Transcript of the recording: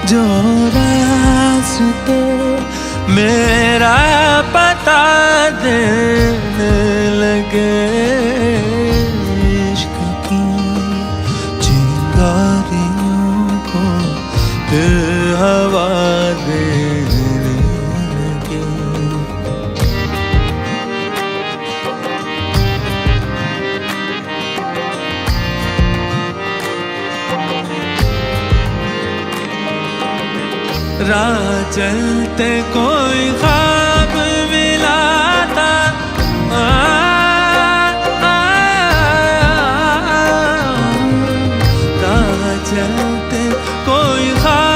जो रास्ते मेरा पता देने लगे, इश्क की चिंगारियों को फिर हवा देने लगे। राह चलते कोई ख्वाब मिलाता, राह चलते कोई ख्वाब